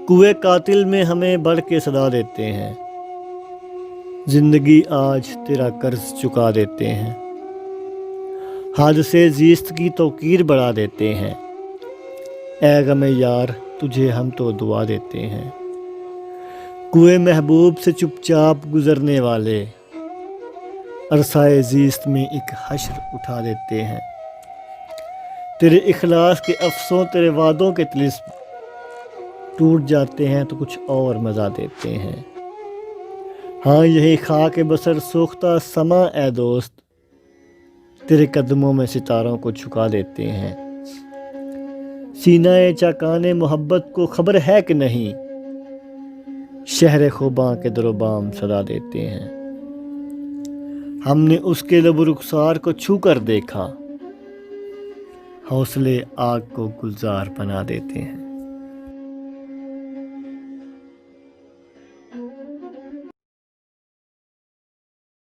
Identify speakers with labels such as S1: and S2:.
S1: कुएं कातिल में हमें बढ़ के सदा देते हैं, जिंदगी आज तेरा कर्ज चुका देते हैं। हादसे ज़ीस्त की तौकीर बढ़ा देते हैं, ऐ गमे यार तुझे हम तो दुआ देते हैं। कुएं महबूब से चुपचाप गुजरने वाले अरसाए ज़ीस्त में एक हश्र उठा देते हैं। तेरे इखलास के अफसों तेरे वादों के तिलिस्म टूट जाते हैं तो कुछ और मज़ा देते हैं। हाँ यही खाक बसर सूखता समा ए दोस्त, तेरे कदमों में सितारों को झुका देते हैं। सीनाए चाकाने मोहब्बत को खबर है कि नहीं, शहर खुबां के दरोबाम सदा देते हैं। हमने उसके लब रुखसार को छू कर देखा, हौसले आग को गुलजार बना देते हैं।